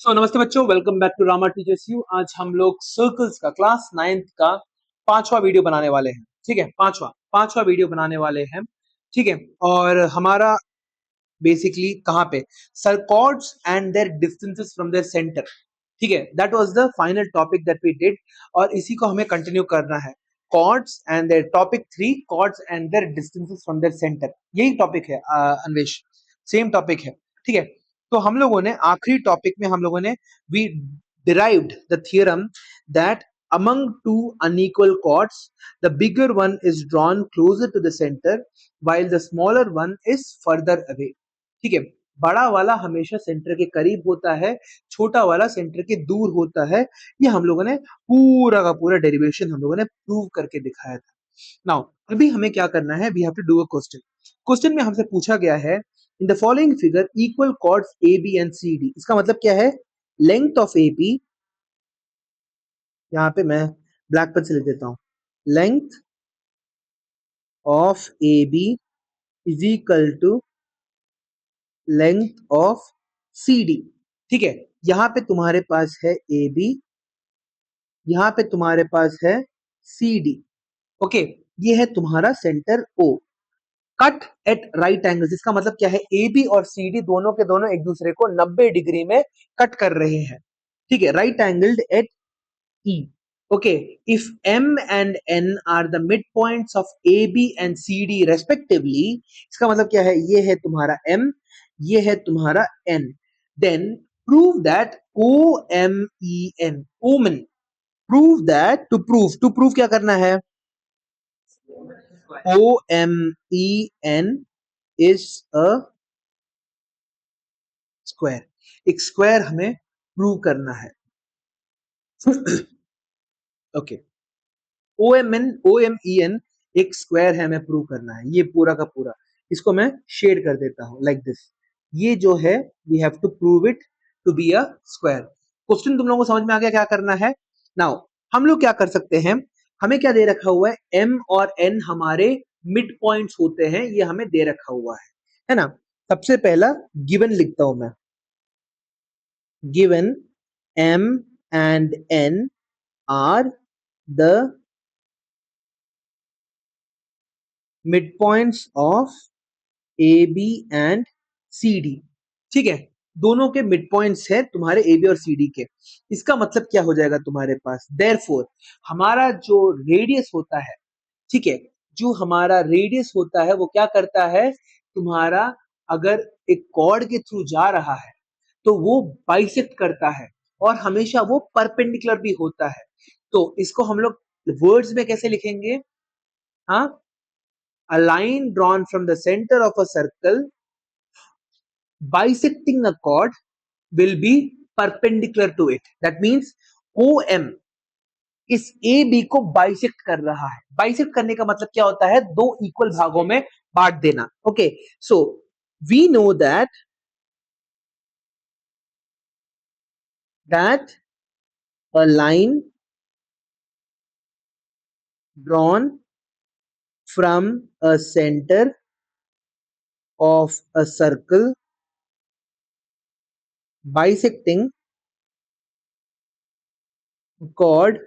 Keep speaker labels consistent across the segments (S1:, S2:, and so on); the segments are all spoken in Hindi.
S1: नमस्ते बच्चों, welcome back to Rama teachers you. आज हम लोग सर्कल्स का क्लास 9th का पांचवा वीडियो बनाने वाले हैं। ठीक है, पांचवा वीडियो बनाने वाले हैं। ठीक है, और हमारा बेसिकली कहाँ पे सर chords and their distances from their centre. ठीक है, that was the final topic that we did और इसी को हमें कंटिन्यू करना है। Chords and their topic 3, chords and their distances from their centre, यही टॉपिक है अन्वेश, सेम टॉपिक है। ठीक है, तो हम लोगों ने आखिरी टॉपिक में हम लोगों ने we derived the theorem that among two unequal chords the bigger one is drawn closer to the center while the smaller one is further away। ठीक है, बड़ा वाला हमेशा सेंटर के करीब होता है, छोटा वाला सेंटर के दूर होता है। ये हम लोगों ने पूरा का पूरा डेरिवेशन हम लोगों ने प्रूव करके दिखाया था। नाउ अभी हमें क्या करना है, we have to do a question. Question में हमसे पूछा गया है in the following figure equal chords A B and C D. इसका मतलब क्या है, लेंथ ऑफ ए बी, यहाँ पे मैं ब्लैक पेन से लिख देता हूं, length of A B is equal to length of C D. ठीक है, यहाँ पे तुम्हारे पास है ए बी, यहाँ पे तुम्हारे पास है सी डी। ओके, ये है तुम्हारा centre O. Cut at right angles, इसका मतलब क्या है, ए बी और सी डी दोनों के दोनों एक दूसरे को 90 डिग्री में कट कर रहे हैं। ठीक है, right angled at E. Okay, if M and N are the mid points of A B and C D respectively, इसका मतलब क्या है, ये है तुम्हारा एम, ये है तुम्हारा N, then prove that O M E N, ओमन, प्रूव दैट, टू प्रूव क्या करना है, O M E N is a square, एक स्क्वायर हमें प्रूव करना है। Okay, O M E N एक स्क्वायर है, हमें प्रूव करना है, ये पूरा का पूरा। इसको मैं शेड कर देता हूं लाइक दिस। ये जो है we have to prove it to be a square. Question तुम लोगों को समझ में आ गया क्या करना है। नाउ हम लोग क्या कर सकते हैं, हमें क्या दे रखा हुआ है, एम और एन हमारे मिड पॉइंट्स होते हैं, ये हमें दे रखा हुआ है ना। सबसे पहला गिवन लिखता हूं मैं, given m and n are the midpoints of AB and CD। ठीक है, दोनों के मिड पॉइंट्स है तुम्हारे ए बी और सी डी के। इसका मतलब क्या हो जाएगा तुम्हारे पास, देयरफॉर हमारा जो रेडियस होता है, ठीक है, जो हमारा रेडियस होता है वो क्या करता है तुम्हारा, अगर एक कॉर्ड के थ्रू जा रहा है तो वो बाइसेक्ट करता है और हमेशा वो परपेंडिकुलर भी होता है। तो इसको हम लोग वर्ड्स में कैसे लिखेंगे, हाँ, अ line drawn from the centre of a circle bisecting a chord will be perpendicular to it। that means OM इस ए बी को बाइसेक्ट कर रहा है। बाइसेक्ट करने का मतलब क्या होता है, दो इक्वल भागों में बांट देना। Okay, so we know that a line drawn from a center of a circle bisecting chord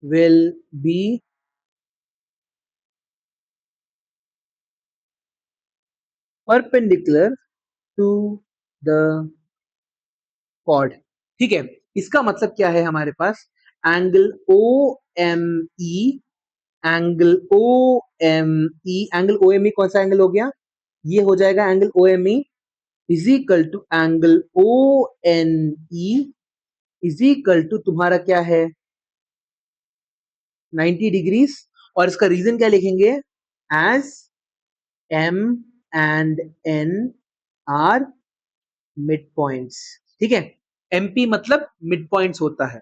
S1: will be perpendicular to the chord। ठीक है, इसका मतलब क्या है, हमारे पास angle O M E, angle O M E, angle O M E कौन सा एंगल हो गया, ये हो जाएगा angle O M E is equal to angle O N E is equal to तुम्हारा क्या है 90 डिग्रीज। और इसका रीजन क्या लिखेंगे, as M and N are mid points. ठीक है, एमपी मतलब मिड पॉइंट्स होता है,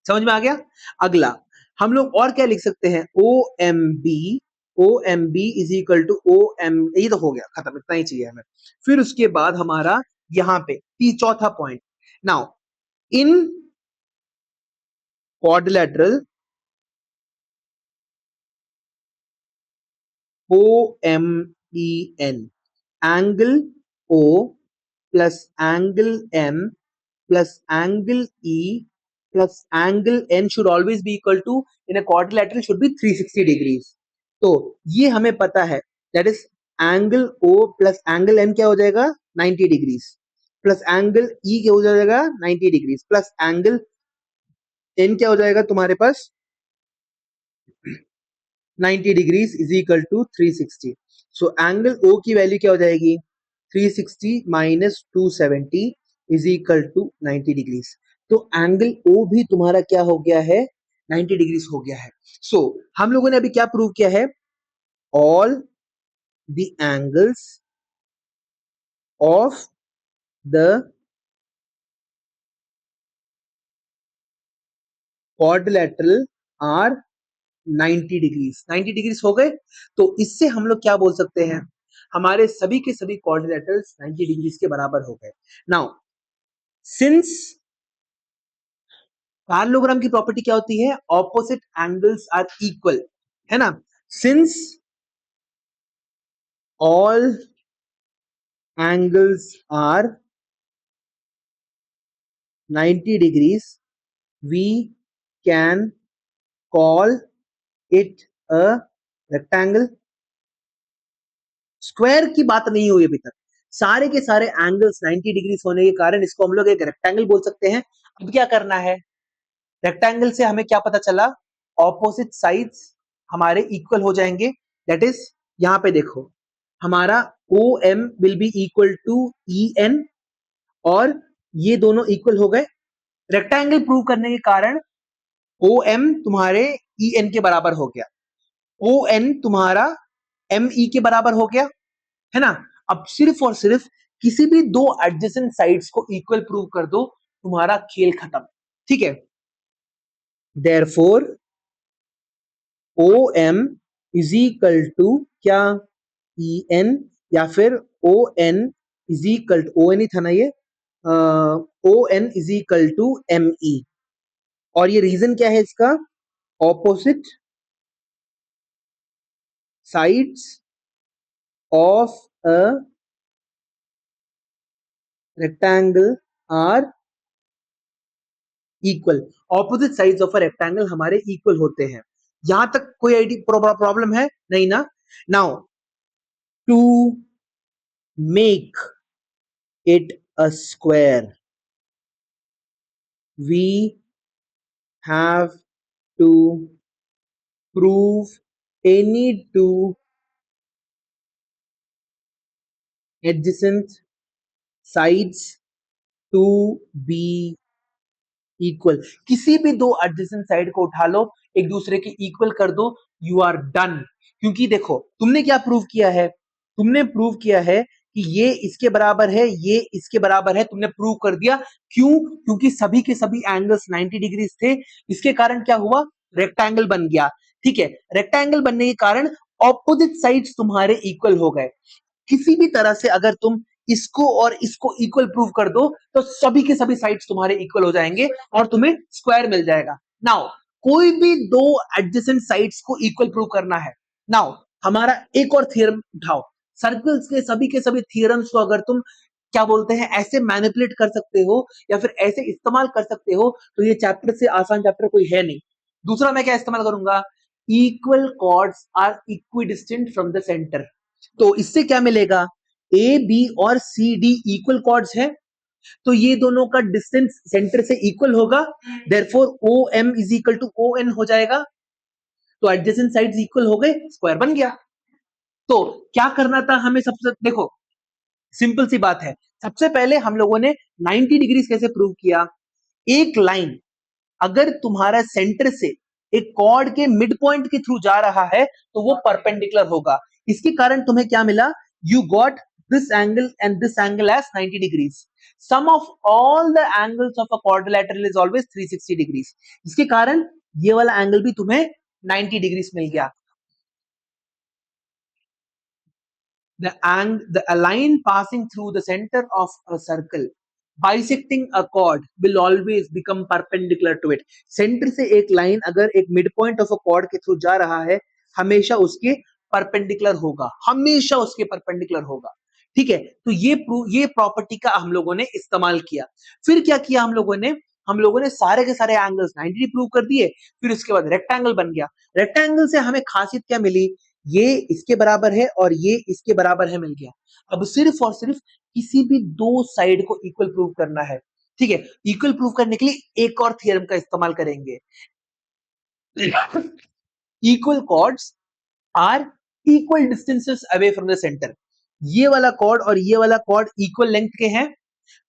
S1: समझ में आ गया। अगला हम लोग और क्या लिख सकते हैं, O M B is equal to O M, ये तो हो गया खत्म, इतना ही चाहिए हमें। फिर उसके बाद हमारा यहाँ पे चौथा point, now in quadrilateral O M E N, angle O plus angle M plus angle E plus angle N should always be equal to, in a quadrilateral should be 360 degrees. तो ये हमें पता है, that is angle O plus angle N क्या हो जाएगा 90 degrees plus angle E क्या हो जाएगा 90 degrees plus angle N क्या हो जाएगा तुम्हारे पास 90 degrees is equal to 360. So angle O की वैल्यू क्या हो जाएगी 360 minus 270 is equal to 90 degrees. तो एंगल O भी तुम्हारा क्या हो गया है 90 डिग्रीज हो गया है. सो हम लोगों ने अभी क्या प्रूव किया है, all the angles of the quadrilateral are 90 degrees. 90 degrees हो गए. तो इससे हम लोग क्या बोल सकते हैं, हमारे सभी के सभी क्वाड्रिलेटरल्स 90 डिग्रीज के बराबर हो गए. नाउ सिंस पैरेललोग्राम की प्रॉपर्टी क्या होती है, ऑपोजिट एंगल्स आर इक्वल, है ना. Since all angles are 90 degrees, we can call it a rectangle. Square की बात नहीं हुई अभी तक, सारे के सारे एंगल्स 90 डिग्री होने के कारण इसको हम लोग एक रेक्टेंगल बोल सकते हैं. अब क्या करना है, रेक्टेंगल से हमें क्या पता चला, ऑपोजिट साइड्स हमारे इक्वल हो जाएंगे. दैट इज यहां पे देखो, हमारा O M will be equal to E N, और ये दोनों इक्वल हो गए. रेक्टेंगल प्रूव करने के कारण ओ एम तुम्हारे ई एन के बराबर हो गया, ओ एन तुम्हारा एम ई के बराबर हो गया, है ना. अब सिर्फ और सिर्फ किसी भी दो एडजेसेंट साइड्स को इक्वल प्रूव कर दो, तुम्हारा खेल खत्म. ठीक है. Therefore O M is equal to क्या, ई एन, या फिर O N is equal to, O N ही था ना ये, O N is equal to M E. और ये रीजन क्या है इसका, opposite sides of a rectangle are equal. Opposite sides of a rectangle हमारे इक्वल होते हैं. यहां तक कोई प्रॉब्लम है नहीं ना. Now to make it a square we have to prove any two adjacent sides to be equal. किसी भी दो adjacent साइड को उठा लो, एक दूसरे के इक्वल कर दो, यू आर डन. क्योंकि देखो तुमने क्या प्रूव किया है, तुमने प्रूव किया है कि ये इसके बराबर है, ये इसके बराबर है, तुमने प्रूव कर दिया. क्यों, क्योंकि सभी के सभी एंगल्स 90 डिग्री थे. इसके कारण क्या हुआ, रेक्टेंगल बन गया. ठीक है. रेक्टेंगल बनने के कारण ऑपोजिट साइड्स तुम्हारे इक्वल हो गए. किसी भी तरह से अगर तुम इसको और इसको इक्वल प्रूव कर दो, तो सभी के सभी साइड्स तुम्हारे इक्वल हो जाएंगे और तुम्हें स्क्वायर मिल जाएगा. नाउ कोई भी दो एडजेसेंट साइड्स को इक्वल प्रूव करना है. नाउ हमारा एक और थ्योरम उठाओ. सर्कल्स के सभी थ्योरम्स को अगर तुम क्या बोलते हैं ऐसे मैनिपुलेट कर सकते हो या फिर ऐसे इस्तेमाल कर सकते हो, तो ये चैप्टर से आसान चैप्टर कोई है नहीं. दूसरा मैं क्या इस्तेमाल करूंगा, equal chords are equidistant from the centre. तो इससे क्या मिलेगा, ए बी और सी डी इक्वल कॉर्ड्स है, तो ये दोनों का डिस्टेंस सेंटर से इक्वल होगा. Therefore O M is equal to O N हो जाएगा. तो एडजेसेंट साइड्स इक्वल हो गए, स्क्वायर बन गया. तो क्या करना था हमें, सबसे देखो सिंपल सी बात है. सबसे पहले हम लोगों ने 90 डिग्री कैसे प्रूव किया, एक लाइन अगर तुम्हारा सेंटर से एक कॉर्ड के मिड पॉइंट के थ्रू जा रहा है तो वो परपेंडिकुलर होगा. इसके कारण तुम्हें क्या मिला, you got this angle and this angle as 90 degrees. Sum of all the angles of a quadrilateral is always 360 degrees. इसके कारण ये वाला एंगल भी तुम्हें 90 डिग्रीज मिल गया. The line passing through the center of a circle bisecting a chord will always become perpendicular to it. Centre से एक लाइन अगर एक mid point of a cord के थ्रू जा रहा है, हमेशा उसके परपेंडिकुलर होगा, हमेशा उसके परपेंडिकुलर होगा. ठीक है, तो ये प्रॉपर्टी का हम लोगों ने इस्तेमाल किया। फिर क्या किया हम लोगों ने सारे के सारे एंगल्स 90 डिग्री प्रूव कर दिए। फिर उसके बाद रेक्टेंगल बन गया। रेक्टेंगल से हमें खासियत क्या मिली, ये इसके बराबर है और ये इसके बराबर है, मिल गया। अब सिर्फ और सिर्फ किसी भी दो साइड को इक्वल प्रूव करना है। ठीक है, इक्वल प्रूव करने के लिए एक और थ्योरम का इस्तेमाल करेंगे। Equal chords are equal distances away from the centre. ये वाला कॉर्ड और ये वाला कॉर्ड इक्वल लेंथ के हैं,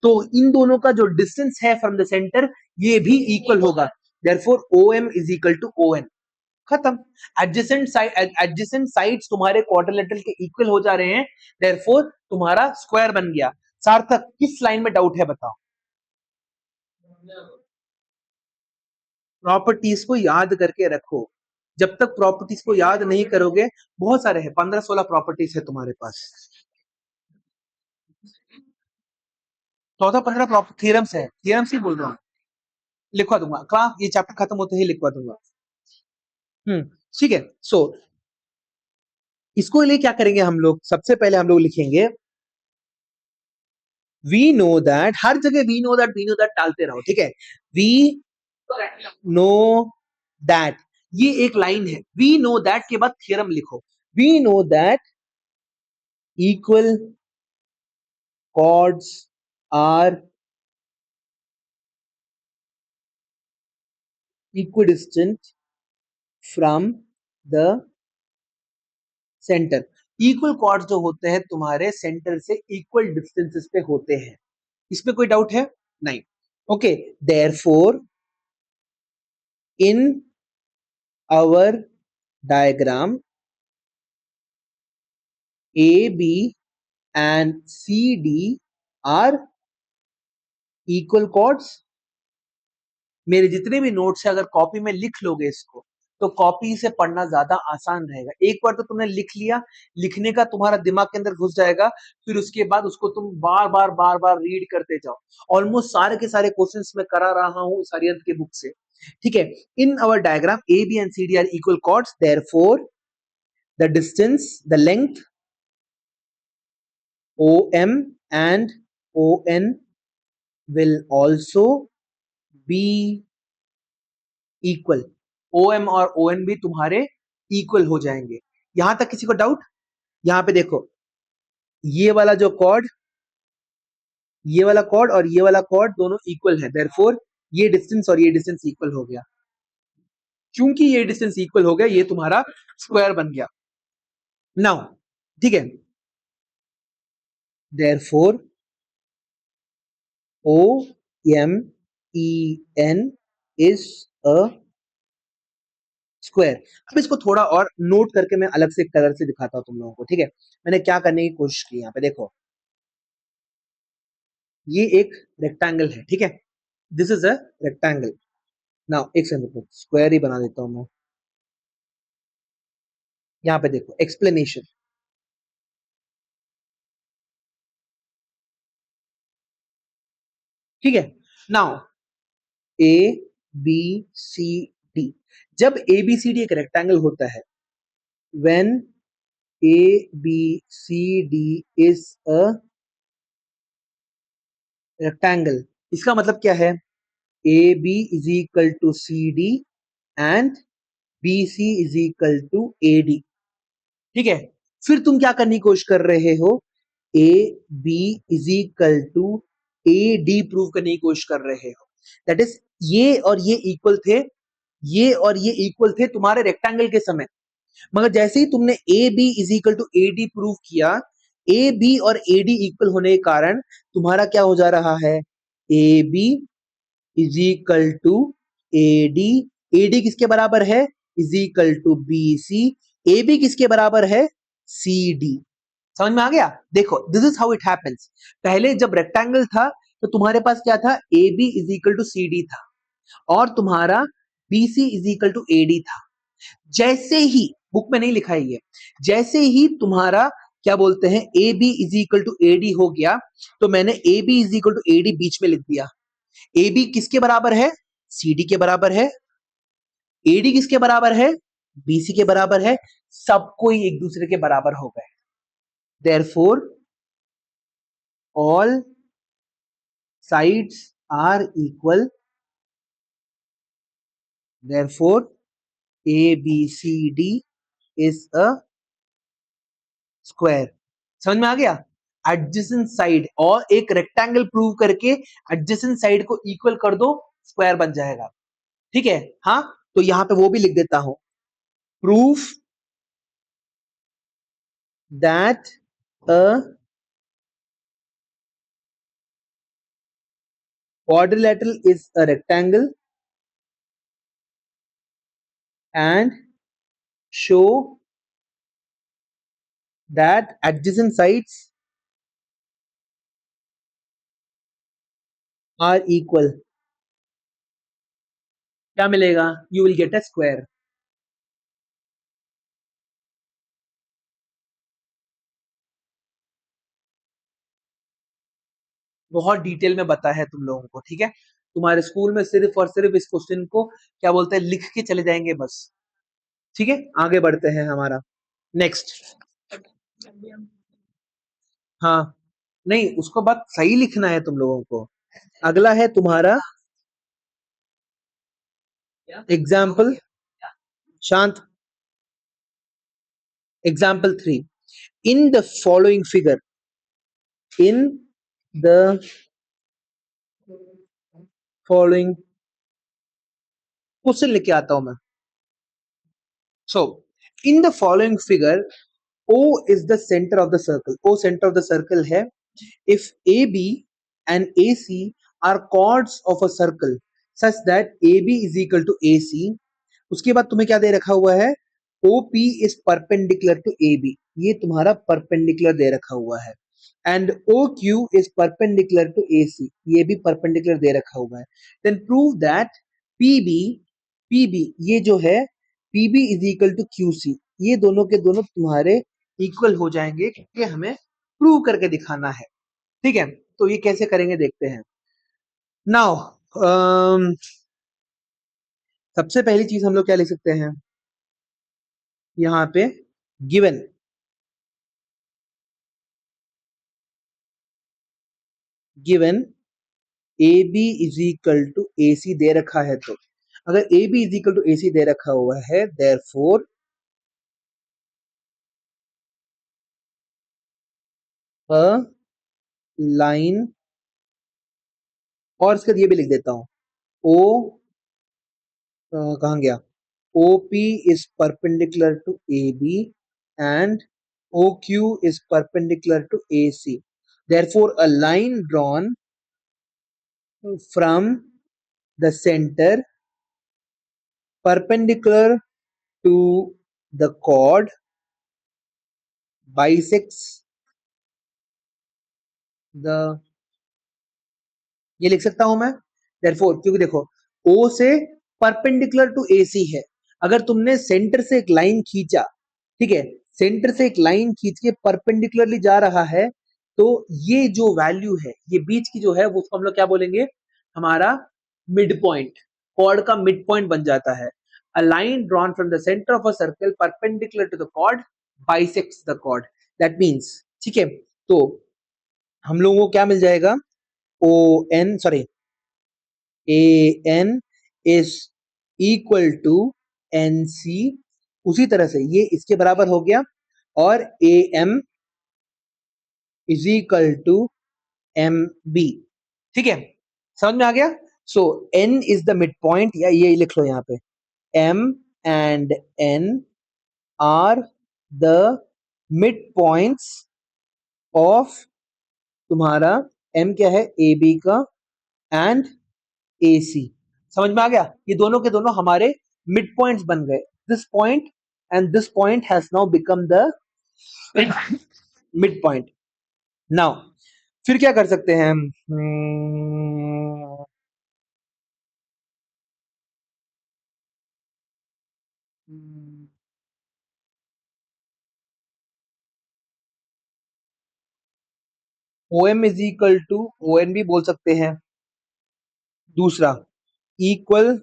S1: तो इन दोनों का जो डिस्टेंस है फ्रॉम द सेंटर ये भी इक्वल होगा। Therefore OM is equal to ON। खत्म। एडजेसेंट साइड्स तुम्हारे क्वाड्रिलेटरल के इक्वल हो जा रहे हैं, देयरफॉर तुम्हारा स्क्वायर बन गया। सार्थक, किस लाइन में डाउट है बताओ? प्रॉपर्टीज को याद करके रखो। जब तक प्रॉपर्टीज को याद नहीं करोगे, बहुत सारे हैं, 15-16 प्रॉपर्टीज है तुम्हारे पास। 14-15 थ्योरम्स है, थ्योरम्स ही बोल रहा हूँ। लिखवा दूंगा क्लास, ये चैप्टर खत्म होते ही लिखवा दूंगा। ठीक है। सो इसको लिए क्या करेंगे हम लोग, सबसे पहले हम लोग लिखेंगे वी नो दैट। हर जगह वी नो दैट डालते रहो, ठीक है। वी नो दैट, ये एक लाइन है। वी नो दैट के बाद थ्योरम लिखो। We know that equal chords are equidistant from the center। Equal chords जो होते हैं तुम्हारे सेंटर से इक्वल डिस्टेंसेस पे होते हैं, इसमें कोई डाउट है नहीं? Okay, therefore in our diagram AB and CD are equal chords। मेरे जितने भी नोट्स है अगर कॉपी में लिख लोगे इसको, तो कॉपी से पढ़ना ज्यादा आसान रहेगा। एक बार तो तुमने लिख लिया, लिखने का तुम्हारा दिमाग के अंदर घुस जाएगा, फिर उसके बाद उसको तुम बार बार रीड करते जाओ। ऑलमोस्ट सारे के सारे क्वेश्चंस मैं करा रहा हूं इस आर्यन के बुक से, ठीक है। In our diagram A B and C D are equal chords, therefore the distance, the length OM and ON will also be equal. OM और ON भी तुम्हारे इक्वल हो जाएंगे। यहां तक किसी को डाउट? यहां पे देखो, ये वाला जो कॉर्ड, ये वाला कॉर्ड और ये वाला कॉर्ड दोनों इक्वल है, देयरफॉर ये डिस्टेंस और ये डिस्टेंस इक्वल हो गया। क्योंकि ये डिस्टेंस इक्वल हो गया, ये तुम्हारा स्क्वायर बन गया। नाउ ठीक है, therefore OMEN is a square. अब इसको थोड़ा और नोट करके मैं अलग से कलर से दिखाता हूं तुम लोगों को, ठीक है। मैंने क्या करने की कोशिश की, यहाँ पे देखो, ये एक रेक्टेंगल है, ठीक है। This is a rectangle. Now एक सेकंड, स्क्वायर ही बना देता हूं मैं। यहाँ पे देखो एक्सप्लेनेशन, ठीक है। Now A B C D, जब ए बी सी डी एक रेक्टेंगल होता है, when A B C D is a rectangle, इसका मतलब क्या है, A B is equal to C D and B C is equal to A D, ठीक है। फिर तुम क्या करने की कोशिश कर रहे हो, A B is equal to A D prove करने की कोशिश कर रहे हो। दैट इज ये और ये इक्वल थे, ये और ये इक्वल थे तुम्हारे रेक्टेंगल के समय, मगर जैसे ही तुमने A B is equal to A D prove किया, ए बी और ए डी इक्वल होने के कारण तुम्हारा क्या हो जा रहा है, A B is equal to A D, A D किसके बराबर है, is equal to B C, A B किसके बराबर है, सी डी। समझ में आ गया? देखो this is how it happens. पहले जब रेक्टेंगल था तो तुम्हारे पास क्या था, A B is equal to C D था, और तुम्हारा B C is equal to A D था। जैसे ही, बुक में नहीं लिखा है ये, जैसे ही तुम्हारा क्या बोलते हैं, A B is equal to A D हो गया, तो मैंने A B is equal to A D बीच में लिख दिया। ए बी किसके बराबर है, सी डी के बराबर है। ए डी किसके बराबर है, बी सी के बराबर है। सब कोई एक दूसरे के बराबर हो गए, therefore all sides are equal, therefore ABCD is a square. समझ में आ गया? एडजेसेंट साइड और एक रेक्टेंगल प्रूव करके एडजेसेंट साइड को इक्वल कर दो, स्क्वायर बन जाएगा। ठीक है? हाँ, तो यहां पे वो भी लिख देता हूं, proof that a quadrilateral is a rectangle and show that adjacent sides are equal। क्या मिलेगा? You will get a square। बहुत डिटेल में बताया है तुम लोगों को, ठीक है? तुम्हारे स्कूल में सिर्फ और सिर्फ इस क्वेश्चन को क्या बोलते हैं, लिख के चले जाएंगे बस। ठीक है, आगे बढ़ते हैं हमारा नेक्स्ट। हाँ, नहीं उसको बात सही लिखना है तुम लोगों को। अगला है तुम्हारा एग्जाम्पल, शांत। Example 3, in the following figure, in the following, question लेके आता हूं मैं। So in the following figure O is the center of the circle। O center of the circle है। If AB and AC are chords of a circle such that AB is equal to AC, उसके बाद तुम्हें क्या दे रखा हुआ है? OP is perpendicular to AB, ये तुम्हारा परपेंडिकुलर दे रखा हुआ है। And OQ is perpendicular to AC, ये भी परपेंडिकुलर दे रखा हुआ है। Then prove that PB, PB ये जो है PB is equal to QC, ये दोनों के दोनों तुम्हारे इक्वल हो जाएंगे, ये हमें प्रूव करके दिखाना है। ठीक है, तो ये कैसे करेंगे देखते हैं। नाउ सबसे पहली चीज हम लोग क्या लिख सकते हैं यहाँ पे, given, given AB is equal to AC दे रखा है, तो अगर AB is equal to AC दे रखा हुआ है, देयरफॉर अ लाइन, और इसके लिए भी लिख देता हूं, O कहाँ गया, OP is perpendicular to AB and OQ is perpendicular to AC. Therefore, a line drawn from the center perpendicular to the chord bisects the, ये लिख सकता हूं मैं। Therefore, क्योंकि देखो O से परपेंडिकुलर टू AC है, अगर तुमने सेंटर से एक लाइन खींचा, ठीक है, सेंटर से एक लाइन खींच के परपेंडिकुलरली जा रहा है, तो ये जो वैल्यू है, ये बीच की जो है, वो उसको हम लोग क्या बोलेंगे, हमारा मिड पॉइंट, कॉर्ड का मिड पॉइंट बन जाता है। A line drawn from the centre of a circle perpendicular to the chord bisects the chord, that means, ठीक है, तो हम लोगों को क्या मिल जाएगा, O N sorry A N is equal to N C, उसी तरह से ये इसके बराबर हो गया, और A M is equal to M B. ठीक है, समझ में आ गया? So N is the mid point, या ये लिख लो यहाँ पे, M and N are the mid points of तुम्हारा, एम क्या है, ए बी का, एंड ए सी। समझ में आ गया? ये दोनों के दोनों हमारे मिड पॉइंट्स बन गए। This point and this point has now become the mid point. Now फिर क्या कर सकते हैं हम, O M is equal to O N भी बोल सकते हैं। दूसरा, equal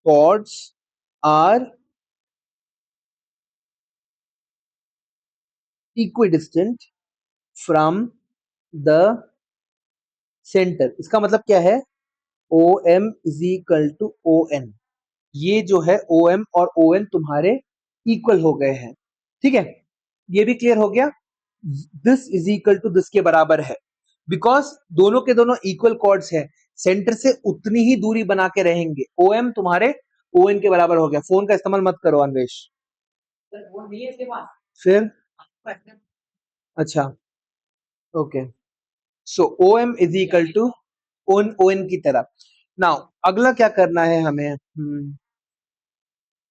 S1: chords are equidistant, from the centre. इसका मतलब क्या है, O M is equal to O N. ये जो है ओ एम और ओ एन तुम्हारे इक्वल हो गए हैं, ठीक है। ये भी क्लियर हो गया। This is equal to this के बराबर है, बिकॉज दोनों के दोनों इक्वल कॉर्ड्स है, सेंटर से उतनी ही दूरी बना के रहेंगे। ओ एम तुम्हारे ओ एन के बराबर हो गया। फोन का इस्तेमाल मत करो अन्वेश। फिर अच्छा, okay. So O M is equal to ON O N की तरह। नाउ अगला क्या करना है हमें,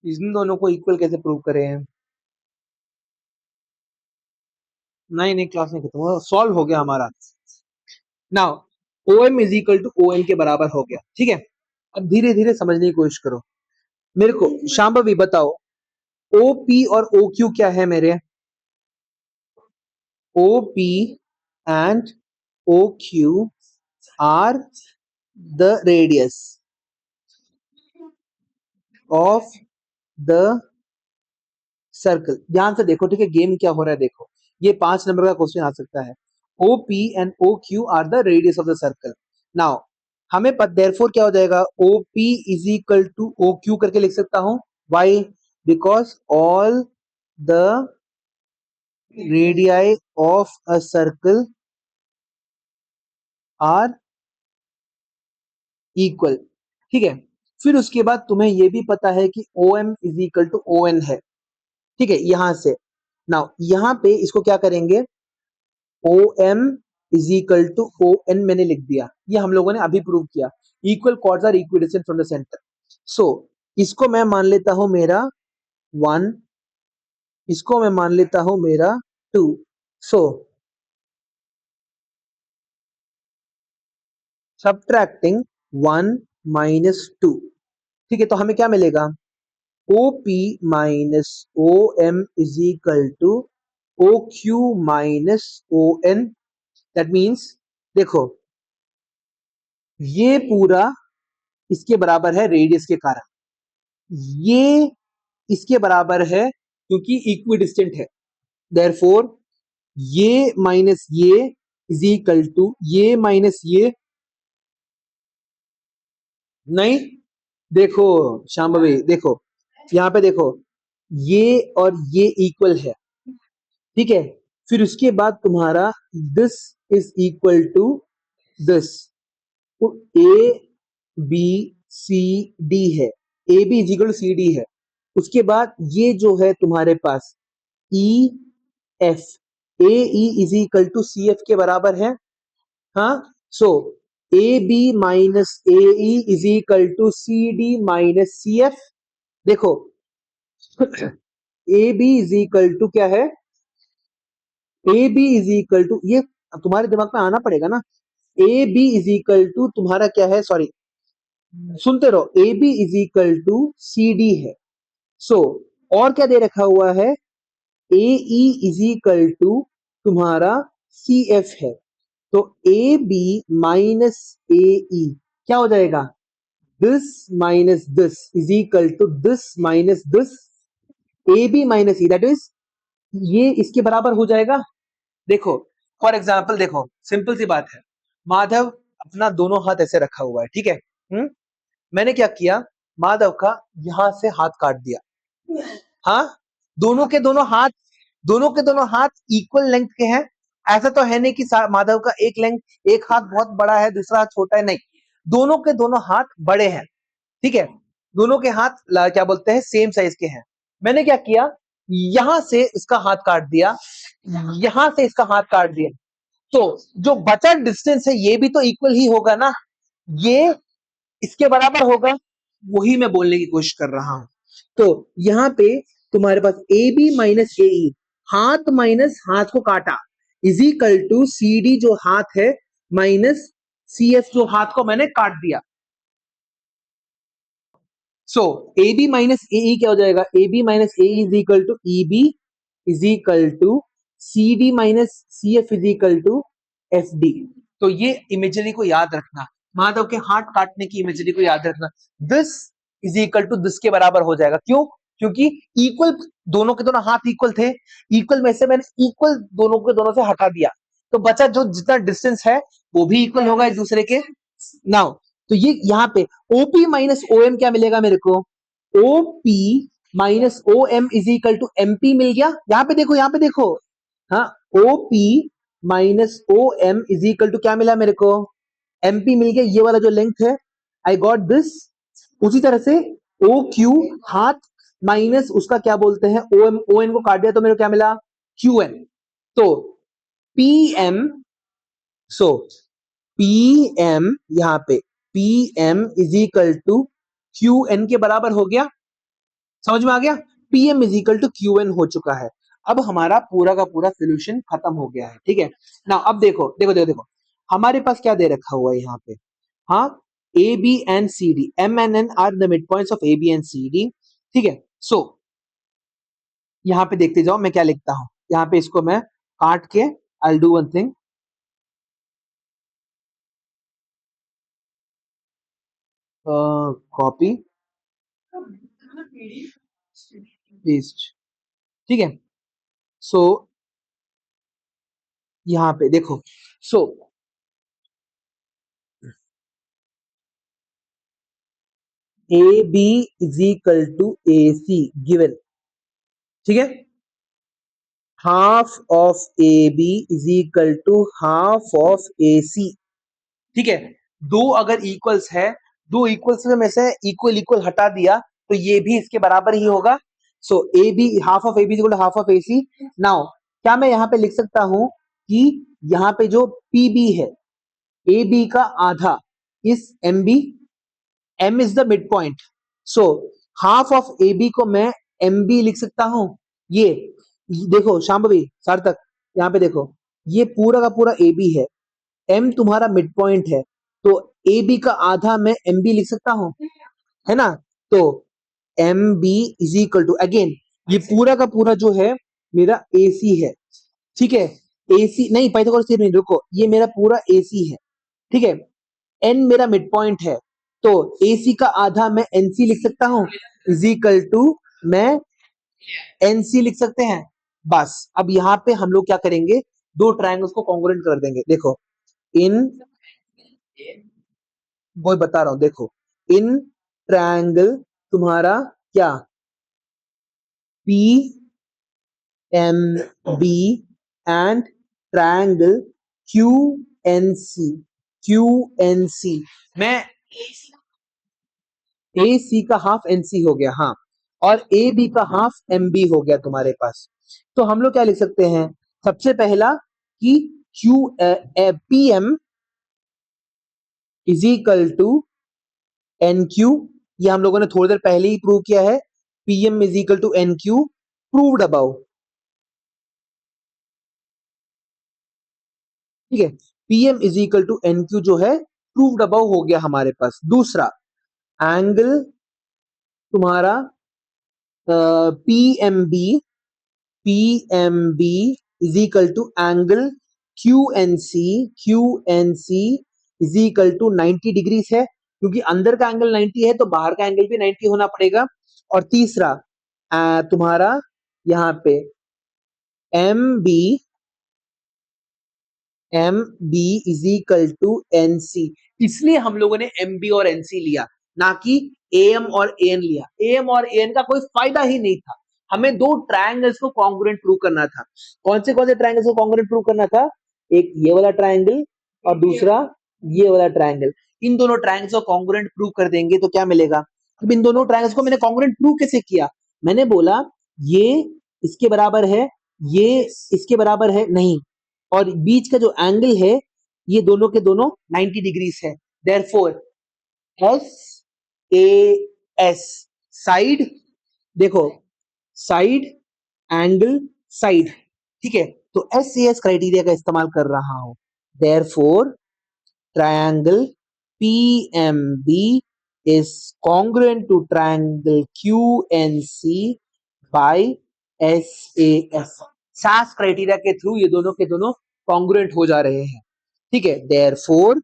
S1: इन दोनों को इक्वल कैसे प्रूव करें। नहीं नहीं, क्लास नहीं खत्म हुआ, सॉल्व हो गया हमारा। Now O M is equal to O N के बराबर हो गया, ठीक है। अब धीरे धीरे समझने की कोशिश करो। मेरे को शांभवी बताओ, ओ पी और ओ क्यू क्या है मेरे। O P and O Q are the radius of the circle. ध्यान से देखो, ठीक है, गेम क्या हो रहा है देखो। ये 5 नंबर का क्वेश्चन आ सकता है। O P and O Q are the radius of the circle. Now हमें देयरफॉर क्या हो जाएगा, O P is equal to O Q करके लिख सकता हूं। Why? Because all the radii of a circle are equal, ठीक है। फिर उसके बाद तुम्हें यह भी पता है कि O M is equal to O N है, ठीक है, यहां से। नाउ यहां पे इसको क्या करेंगे, O M is equal to O N मैंने लिख दिया, ये हम लोगों ने अभी प्रूव किया। Equal chords are equidistant from the centre. सो इसको मैं मान लेता हूं मेरा 1, इसको मैं मान लेता हूं मेरा 2। सो सब्ट्रैक्टिंग 1 माइनस 2, ठीक है, तो हमें क्या मिलेगा, O P minus O M is equal to O Q minus O N. That means देखो, ये पूरा इसके बराबर है रेडियस के कारण, ये इसके बराबर है क्योंकि इक्विडिस्टेंट है। देयरफॉर ये माइनस ये इज इक्वल टू ये माइनस ये। नहीं, देखो शांभवी देखो, यहाँ पे देखो, ये और ये इक्वल है, ठीक है। फिर उसके बाद तुम्हारा this is equal to this, A B C D है, A B is equal to C D है। उसके बाद ये जो है तुम्हारे पास E F, A E is equal to C F के बराबर है। हाँ, so A B minus A E is equal to C D minus C F. देखो A B is equal to क्या है, A B is equal to, ये तुम्हारे दिमाग में आना पड़ेगा ना, A B is equal to तुम्हारा क्या है, सॉरी सुनते रहो, A B is equal to C D है। सो और क्या दे रखा हुआ है, A E is equal to तुम्हारा सी एफ है। तो ए बी माइनस ए ई क्या हो जाएगा, this minus this is equal to this minus this, A B minus E, that is ये इसके बराबर हो जाएगा। देखो फॉर एग्जाम्पल, देखो सिंपल सी बात है, माधव अपना दोनों हाथ ऐसे रखा हुआ है, ठीक है। मैंने क्या किया, माधव का यहां से हाथ काट दिया। हाँ, दोनों के दोनों हाथ, दोनों के दोनों हाथ इक्वल लेंथ के हैं। ऐसा तो है नहीं कि माधव का एक लेंथ, एक हाथ बहुत बड़ा है दूसरा हाथ छोटा है, नहीं, दोनों के दोनों हाथ बड़े हैं, ठीक है। दोनों के हाथ क्या बोलते हैं, सेम साइज के हैं। मैंने क्या किया, यहां से इसका हाथ काट दिया, यहां से इसका हाथ काट दिया, तो जो बचा डिस्टेंस है ये भी तो इक्वल ही होगा ना, ये इसके बराबर होगा, वही मैं बोलने की कोशिश कर रहा हूं। तो यहाँ पे तुम्हारे पास ए बी माइनस ए ई, हाथ माइनस हाथ को काटा, is equal to C D जो हाथ है माइनस सी एफ जो हाथ को मैंने काट दिया। सो ए बी माइनस ए ई क्या हो जाएगा, A B minus A is equal to E B is equal to C D minus C F is equal to F D. तो ये इमेजरी को याद रखना, माधव के हाथ काटने की इमेजरी को याद रखना, this is equal to this के बराबर हो जाएगा। क्यों? क्योंकि इक्वल, दोनों के दोनों हाथ इक्वल थे, इक्वल में से मैंने इक्वल दोनों के दोनों से हटा दिया, तो बचा जो जितना डिस्टेंस है वो भी इक्वल होगा एक दूसरे के। नाउ तो ये यहाँ पे ओपी माइनस ओएम क्या मिलेगा मेरे को, OP minus OM is equal to MP मिल गया। यहाँ पे देखो, यहाँ पे देखो, हाँ, OP minus OM is equal to क्या मिला मेरे को, एमपी मिल गया। ये वाला जो लेंथ है, आई गॉट दिस। उसी तरह से ओ क्यू हाथ माइनस उसका क्या बोलते हैं ओ एम, ओ एन को काट दिया तो मेरे को क्या मिला, क्यू एन। तो P M, so P M यहां पे P M is equal to Q N के बराबर हो गया। समझ में आ गया, P M is equal to Q N हो चुका है। अब हमारा पूरा का पूरा सोल्यूशन खत्म हो गया है। ठीक है ना, अब देखो देखो देखो देखो, हमारे पास क्या दे रखा हुआ है यहाँ पे, हाँ, A B and C D, M N N are the mid points of A B and C D. ठीक है, सो यहाँ पे देखते जाओ मैं क्या लिखता हूँ। यहाँ पे इसको मैं काट के I do one thing, copy paste. ठीक है, सो यहाँ पे देखो, so A B is equal to A C given. ठीक है, half of A B is equal to half of A C. ठीक है, दो अगर इक्वल्स है, दो इक्वल्स में से इक्वल इक्वल हटा दिया तो ये भी इसके बराबर ही होगा। So A B, half of A B equal half of A C. Now क्या मैं यहाँ पे लिख सकता हूं कि यहाँ पे जो पी बी है, ए बी का आधा इस M B, M is the mid point, so half of A B को मैं एम बी लिख सकता हूं। ये देखो शांभवी सार्थक, यहाँ पे देखो, ये पूरा का पूरा ए बी है, एम तुम्हारा मिड पॉइंट है, तो ए बी का आधा मैं एम बी लिख सकता हूं, है ना। तो M B is equal to, again ये पूरा का पूरा जो है मेरा ए सी है। ठीक है, ए सी नहीं, पाइथागोरस थ्योरम नहीं, रुको, ये मेरा पूरा ए सी है। ठीक है, एन मेरा मिड पॉइंट है, तो ए सी का आधा मैं एन सी लिख सकता हूं, इज इक्वल टू मैं एन सी लिख सकते हैं। बस अब यहाँ पे हम लोग क्या करेंगे, दो ट्रायंगल्स को कॉन्ग्रुएंट कर देंगे। देखो इन, वो बता रहा हूं, देखो इन ट्रायंगल तुम्हारा क्या, P M B and triangle Q N C, Q N C, मैं ए सी का हाफ एन सी हो गया, हाँ, और ए बी का हाफ एम बी हो गया तुम्हारे पास। तो हम लोग क्या लिख सकते हैं, सबसे पहला कि Q P M is equal to N Q, ये हम लोगों ने थोड़ी देर पहले ही प्रूव किया है, P M is equal to N Q, proved above. ठीक है, P M is equal to N Q जो है प्रूव्ड अबाउ हो गया हमारे पास। दूसरा एंगल तुम्हारा P M B, P M B is equal to angle Q N C, Q N C is equal to 90 degree है, क्योंकि अंदर का एंगल 90 है तो बाहर का एंगल भी 90 होना पड़ेगा। और तीसरा तुम्हारा यहाँ पे M B, M B is equal to N C, इसलिए हम लोगों ने एम बी और एन सी लिया, ना कि ए एम और ए एन लिया। ए एम और ए एन का कोई फायदा ही नहीं था, हमें दो ट्रायंगल्स को कॉन्ग्रुएंट प्रूव करना था। कौन से ट्रायंगल्स को कॉन्ग्रुएंट प्रूव करना था, एक ये वाला ट्रायंगल और दूसरा ये वाला ट्रायंगल। इन दोनों ट्रायंगल्स को कॉन्ग्रुएंट प्रूव कर देंगे तो क्या मिलेगा। अब इन दोनों ट्रायंगल्स को मैंने कॉन्ग्रुएंट प्रूव कैसे किया, मैंने बोला ये इसके बराबर है, ये इसके बराबर है नहीं, और बीच का जो एंगल है ये दोनों के दोनों 90 डिग्रीज है। Therefore S A S, side, देखो साइड एंगल साइड। ठीक है, तो एस सी एस क्राइटेरिया का इस्तेमाल कर रहा हूं। Therefore triangle P M B is congruent to triangle Q N C by S A S. SAS criteria के थ्रू ये दोनों के दोनों कॉन्ग्रुएंट हो जा रहे हैं। ठीक है, देयरफॉर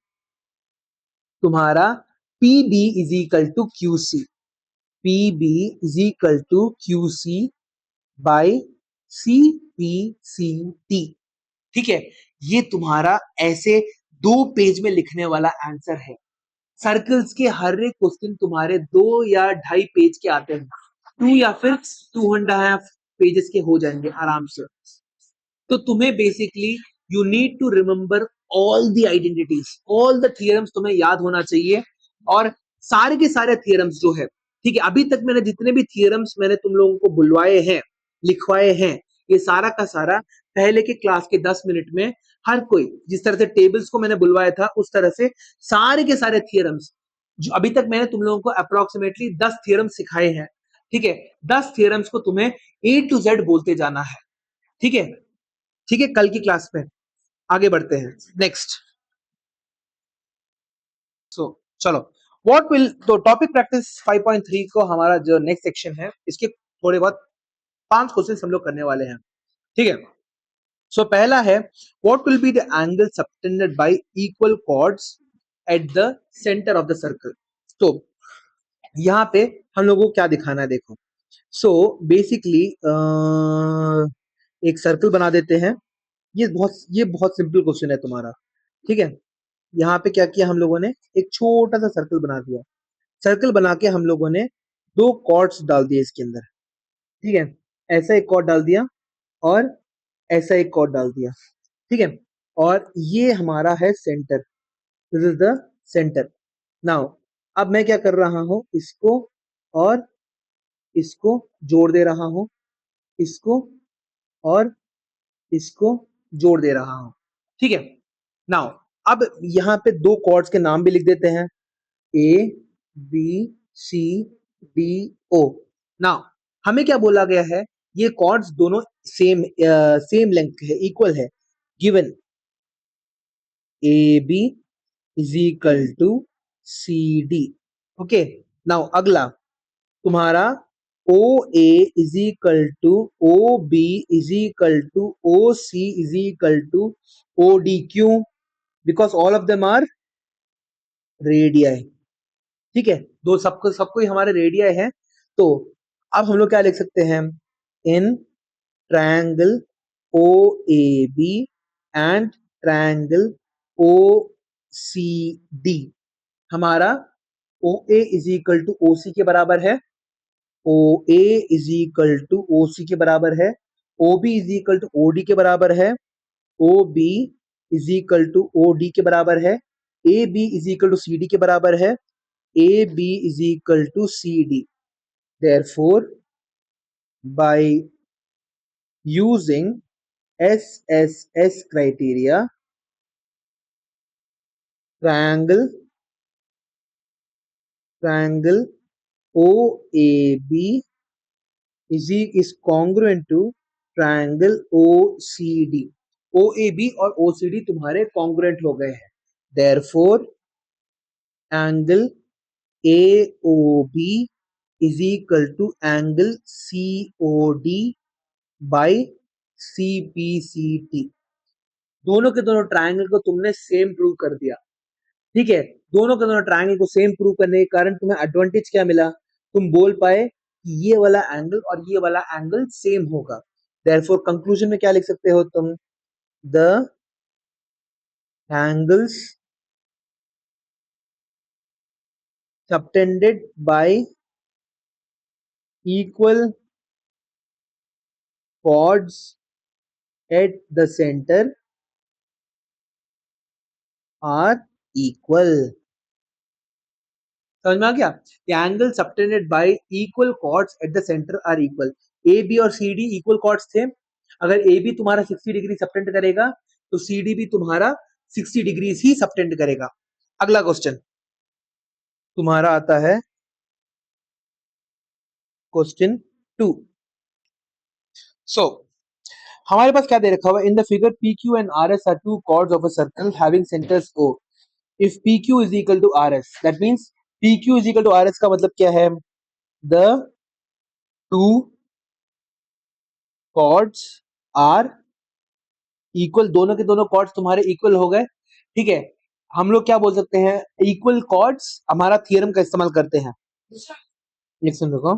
S1: तुम्हारा P B is equal to Q C, P B is equal to Q C by C P C T. ठीक है, ये तुम्हारा ऐसे 2 पेज में लिखने वाला आंसर है। सर्कल्स के हर एक क्वेश्चन तुम्हारे 2 या 2.5 पेज के आते हैं, 2 या फिर 2.5 पेजेस के हो जाएंगे आराम से। तो तुम्हें basically you need to remember all the identities, all the theorems तुम्हें याद होना चाहिए। और सारे के सारे थियरम्स जो है, ठीक है, अभी तक मैंने जितने भी थियरम्स मैंने तुम लोगों को बुलवाए हैं, लिखवाए हैं, ये सारा का सारा पहले के क्लास के 10 मिनट में हर कोई जिस तरह से टेबल्स को मैंने बुलवाया था उस तरह से सारे के सारे थियरम्स जो अभी तक मैंने तुम लोगों को अप्रोक्सीमेटली 10 थियरम्स सिखाए हैं, ठीक है, 10 थियरम्स को तुम्हें A to Z बोलते जाना है। ठीक है, ठीक है, कल की क्लास में आगे बढ़ते हैं नेक्स्ट। सो चलो, व्हाट विल तो टॉपिक प्रैक्टिस 5.3 को हमारा जो नेक्स्ट सेक्शन है, इसके थोड़े बहुत 5 क्वेश्चन हम लोग करने वाले हैं। ठीक है, सो पहला है what will be the angle subtended by equal chords at the centre of the circle. तो यहाँ पे हम लोगों को क्या दिखाना है, देखो। सो बेसिकली एक सर्कल बना देते हैं। ये बहुत सिंपल क्वेश्चन है तुम्हारा। ठीक है, यहाँ पे क्या किया हम लोगों ने, एक छोटा सा सर्कल बना दिया। सर्कल बना के हम लोगों ने 2 कॉर्ड्स डाल दिए इसके अंदर। ठीक है, ऐसा एक कॉर्ड डाल दिया और ऐसा एक कॉर्ड डाल दिया। ठीक है, और ये हमारा है centre, this is the centre. Now अब मैं क्या कर रहा हूं, इसको और इसको जोड़ दे रहा हूं, इसको और इसको जोड़ दे रहा हूं। ठीक है, नाउ अब यहाँ पे 2 कॉर्ड्स के नाम भी लिख देते हैं, A B C D O. Now हमें क्या बोला गया है, ये कॉर्ड्स दोनों सेम लेंथ के है, इक्वल है। Given A B is equal to C D. Okay, now अगला तुम्हारा O A is equal to O B is equal to O C is equal to O D. क्यों? Because all of them are radii. ठीक है, दो सबको सबको ही हमारे रेडियाई है। तो अब हम लोग क्या लिख सकते हैं, in triangle O A B and triangle O C D, हमारा O A is equal to O C के बराबर है, O A is equal to O C के बराबर है, O B is equal to O D के बराबर है, O B is equal to O D के बराबर है, A B is equal to C D के बराबर है, A B is equal to C D. Therefore, by using SSS criteria, triangle OAB is congruent to triangle OCD. OAB और OCD तुम्हारे congruent हो गए हैं। Therefore, angle AOB is equal to angle COD by CPCT। दोनों के दोनों ट्रायंगल को तुमने सेम प्रूव कर दिया। ठीक है, दोनों के दोनों ट्रायंगल को सेम प्रूव करने के कारण तुम्हें एडवांटेज क्या मिला, तुम बोल पाए कि ये वाला एंगल और ये वाला एंगल सेम होगा। देयरफॉर कंक्लूजन में क्या लिख सकते हो तुम, the angles subtended by equal chords at the center are equal। समझ में आ गया, angle subtended by equal chords at the centre are equal. A B और सी डी इक्वल कॉर्ड्स थे। अगर ए बी तुम्हारा 60 डिग्री सबटेंड करेगा तो सी डी भी तुम्हारा 60 डिग्री ही सबटेंड करेगा। अगला क्वेश्चन तुम्हारा आता है क्वेश्चन 2। सो हमारे पास क्या दे रखा हुआ है, in the figure P Q and R S are two chords of a circle having centres O. If P Q is equal to R S, that means P Q is equal to R S का मतलब क्या है, the two chords are equal, दोनों के दोनों कॉर्ड्स तुम्हारे इक्वल हो गए। ठीक है, हम लोग क्या बोल सकते हैं, इक्वल कॉर्ड्स हमारा थियरम का इस्तेमाल करते हैं। एक सुन रुको,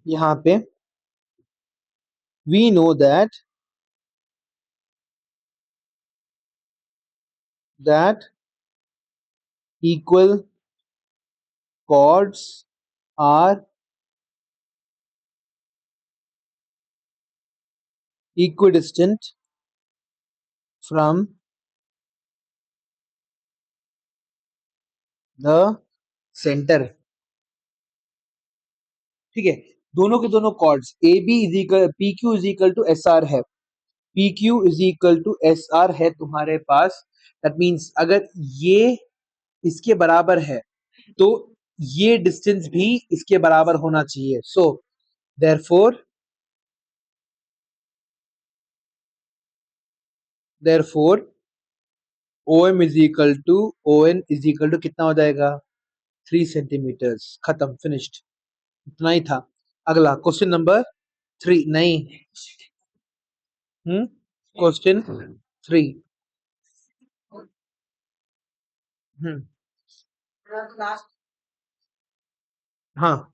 S1: यहाँ पे we know that equal chords are equidistant from the center। ठीक है, दोनों के दोनों chords A B is equal P Q is equal to S R है, P Q is equal to S R है तुम्हारे पास। दैट मीन्स अगर ये इसके बराबर है तो ये डिस्टेंस भी इसके बराबर होना चाहिए। So therefore therefore O M is equal to O N is equal to कितना हो जाएगा, 3 सेंटीमीटर्स। खत्म, फिनिश्ड। इतना ही था। अगला क्वेश्चन नंबर 3 नहीं, क्वेश्चन 3। हम्म हाँ,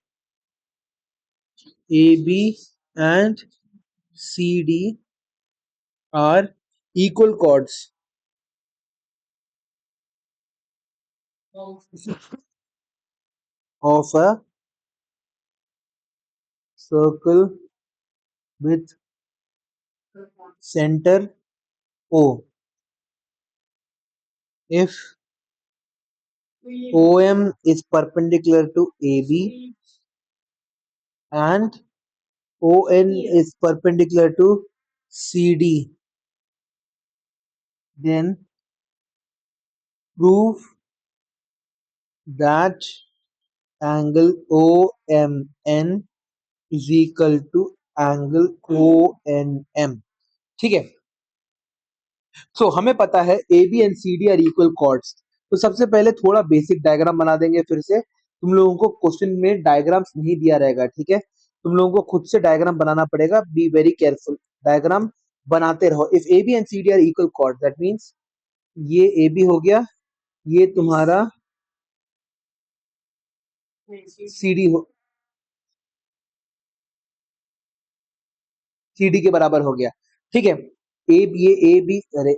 S1: A B and C D are equal chords of a circle with center O if OM is perpendicular to AB and ON is perpendicular to CD, then prove that angle OMN is equal to angle ONM। ठीक है, सो हमें पता है A B and C D are equal chords. तो सबसे पहले थोड़ा बेसिक डायग्राम बना देंगे फिर से। तुम लोगों को क्वेश्चन में डायग्राम्स नहीं दिया रहेगा, ठीक है, तुम लोगों को खुद से डायग्राम बनाना पड़ेगा। बी वेरी केयरफुल, डायग्राम बनाते रहो। If A B and C D are equal chord that means ये ए बी हो गया, ये तुम्हारा सी डी हो, सी डी के बराबर हो गया। ठीक है, ये ए बी, अरे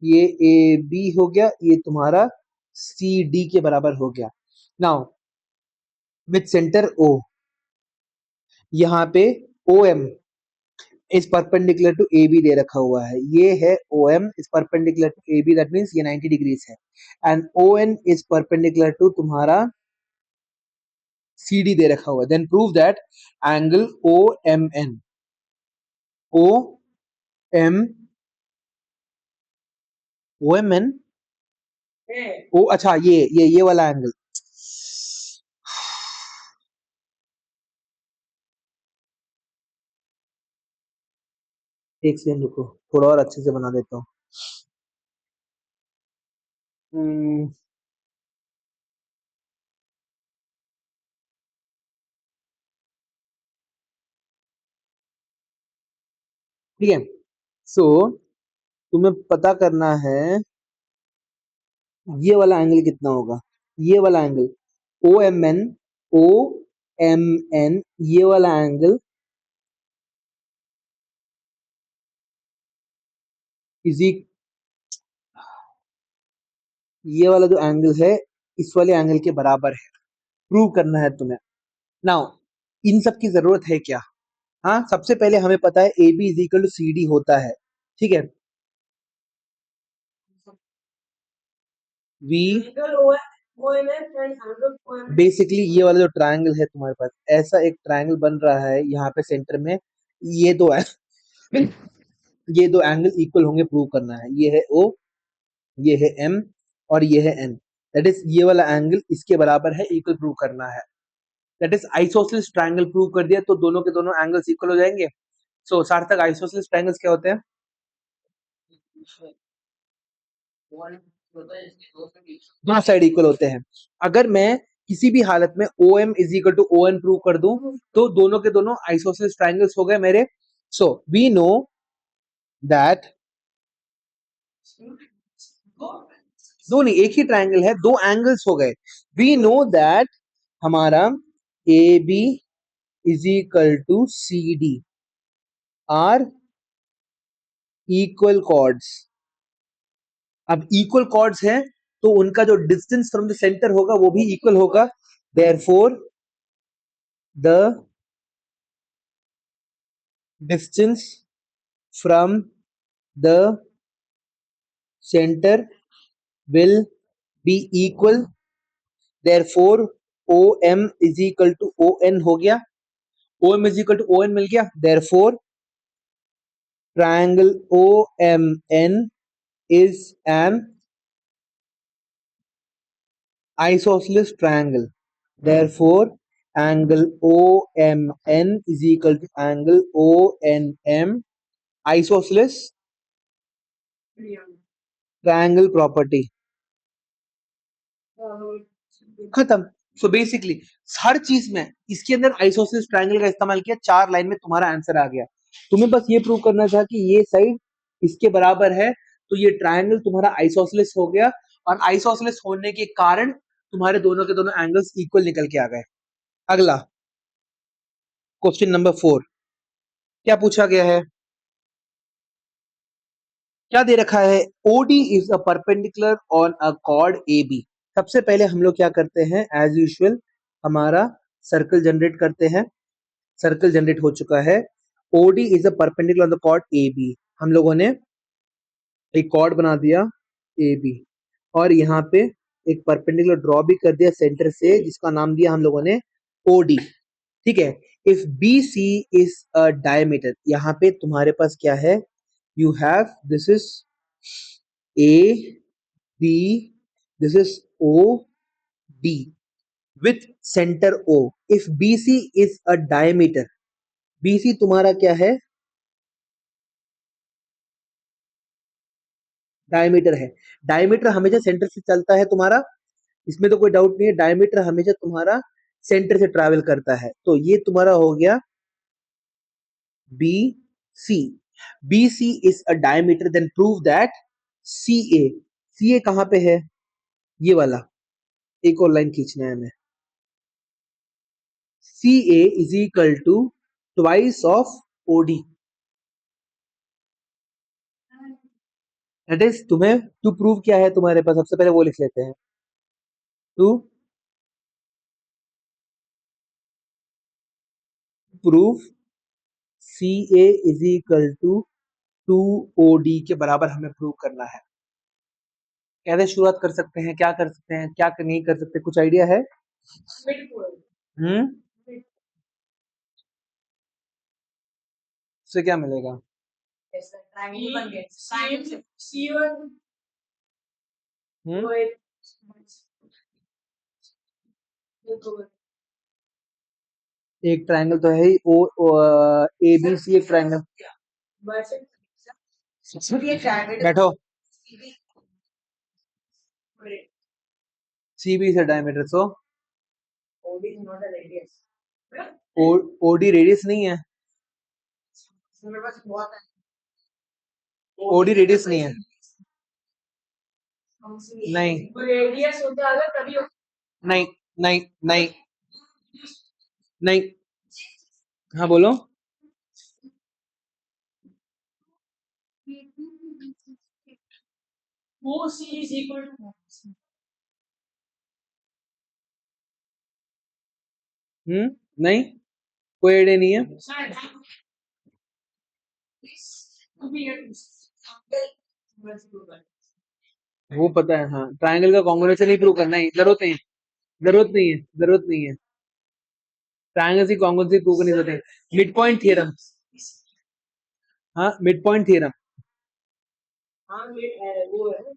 S1: ये ए बी हो गया, ये तुम्हारा सी डी के बराबर हो गया। नाउ विथ सेंटर ओ, यहाँ पे O M is perpendicular to A B दे रखा हुआ है, ये है O M is perpendicular to A B, that means ये 90 डिग्रीज है। And O N is perpendicular to तुम्हारा सी डी दे रखा हुआ है। Then prove that angle O M N, O M O M N O, अच्छा ये वाला एंगल, एक सेकंड रुको, थोड़ा और अच्छे से बना देता हूँ। ठीक है, सो तुम्हें पता करना है ये वाला एंगल कितना होगा। ये वाला angle O M N, O M N, ये वाला एंगल इजी, ये वाला जो एंगल है इस वाले एंगल के बराबर है। प्रूव करना है तुम्हें। नाउ इन सब की जरूरत है क्या? हाँ, सबसे पहले हमें पता है A B is equal to C D होता है। ठीक है, वी बेसिकली ये वाला जो ट्रायंगल है तुम्हारे पास, ऐसा एक ट्रायंगल बन रहा है यहाँ पे सेंटर में। ये दो है ये दो एंगल इक्वल होंगे, प्रूव करना है। ये है ओ, ये है एम, और ये है एन। दैट इज ये वाला एंगल इसके बराबर है, इक्वल प्रूव करना है। That is isosceles triangle prove कर दिया तो दोनों के दोनों एंगल्स इक्वल हो जाएंगे। सो सार्थक, आइसोसेलेस ट्रायंगल्स क्या होते हैं? दोनों साइड इक्वल होते हैं। अगर मैं किसी भी हालत में O M is equal to O N prove कर दूं तो दोनों के दोनों आइसोसेलेस ट्रायंगल्स हो गए मेरे। सो वी नो दैट, दो नहीं, एक ही ट्रायंगल है, दो एंगल्स हो गए। वी नो दैट हमारा A B is equal to C D are equal chords. अब इक्वल कॉर्ड्स है तो उनका जो डिस्टेंस फ्रॉम द सेंटर होगा वो भी इक्वल होगा। Therefore the distance from the centre will be equal। therefore OM is equal to ON हो गया। OM is equal to ON मिल गया। therefore triangle OMN is an isosceles triangle। therefore angle OMN is equal to angle ONM isosceles triangle property। खत्म। सो बेसिकली हर चीज में इसके अंदर आइसोसेलेस ट्रायंगल का इस्तेमाल किया, 4 लाइन में तुम्हारा आंसर आ गया। तुम्हें बस ये प्रूव करना था कि ये साइड इसके बराबर है तो ये ट्रायंगल तुम्हारा आइसोसेलेस हो गया, और आइसोसेलेस होने के कारण तुम्हारे दोनों के दोनों एंगल्स इक्वल निकल के आ गए। अगला क्वेश्चन नंबर 4 क्या पूछा गया है, क्या दे रखा है? OD is a perpendicular on a chord AB। सबसे पहले हम लोग क्या करते हैं, एज यूजुअल हमारा सर्कल जनरेट करते हैं। सर्कल जनरेट हो चुका है। OD is a perpendicular on the chord AB। हम लोगों ने एक कॉर्ड बना दिया AB, और यहाँ पे एक परपेंडिकुलर ड्रॉ भी कर दिया सेंटर से, जिसका नाम दिया हम लोगों ने OD। ठीक है। If BC is a diameter, यहाँ पे तुम्हारे पास क्या है, you have this is A B, this is O D with center O। if BC is a diameter, BC तुम्हारा क्या है, डायमीटर है। डायमीटर हमेशा सेंटर से चलता है तुम्हारा, इसमें तो कोई डाउट नहीं है, डायमीटर हमेशा तुम्हारा सेंटर से ट्रैवल करता है। तो ये तुम्हारा हो गया B C. B C is a diameter, then prove that C A. C A कहां पे है, ये वाला, एक और लाइन खींचना है हमें। C A is equal to twice of O D. That is, तुम्हें टू प्रूव क्या है तुम्हारे पास, सबसे पहले वो लिख लेते हैं। To prove C A is equal to 2OD के बराबर हमें प्रूव करना है। कैसे शुरुआत कर सकते हैं, क्या कर सकते हैं, क्या नहीं कर सकते, कुछ आइडिया है? हम्म, उससे क्या मिलेगा? हम्म, एक ट्रायंगल तो है ही, ओ ए बी सी एक ट्रायंगल। बैठो। सी बी से डायमीटर, सो ओडी रेडियस नहीं है, ओडी रेडियस नहीं है। नहीं रेडियस होता है तभी। नहीं नहीं नहीं नहीं। हाँ बोलो। वो सी इज इक्वल टू, नहीं, कोई आइडिया नहीं है। वो पता है, हाँ, ट्रायंगल का कॉम्बिनेशन ही प्रूव करना है, जरूरत नहीं है, जरूरत नहीं है, जरूरत नहीं है। ट्रायंगल की कॉम्बिनेशन प्रूव करनी जरूरत है। मिड पॉइंट थ्योरम, हाँ मिड पॉइंट थ्योरम, हाँ वो है,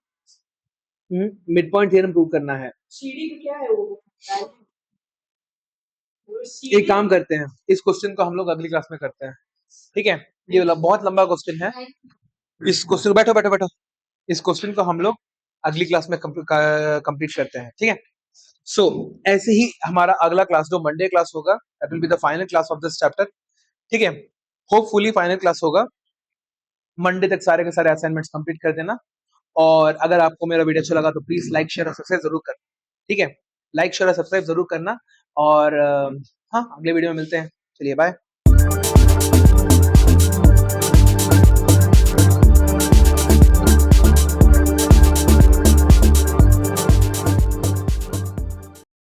S1: मिड पॉइंट थ्योरम प्रूव करना है। सीडी क्या है वो? एक काम करते हैं, इस क्वेश्चन को हम लोग अगली क्लास में करते हैं, ठीक है? ये वाला बहुत लंबा क्वेश्चन है। इस क्वेश्चन, बैठो बैठो बैठो, इस क्वेश्चन को हम लोग अगली क्लास में कंप्लीट करते हैं, ठीक है? सो ऐसे ही हमारा अगला क्लास जो मंडे क्लास होगा, that will be the final class of this chapter, ठीक है? होपफुली फाइनल क्लास होगा, मंडे तक सारे के सारे असाइनमेंट्स कंप्लीट कर देना। और अगर आपको मेरा वीडियो अच्छा लगा तो प्लीज लाइक शेयर और सब्सक्राइब जरूर करना, ठीक है? लाइक शेयर और सब्सक्राइब ज़रूर करना और हाँ, अगले वीडियो में मिलते हैं। चलिए बाय।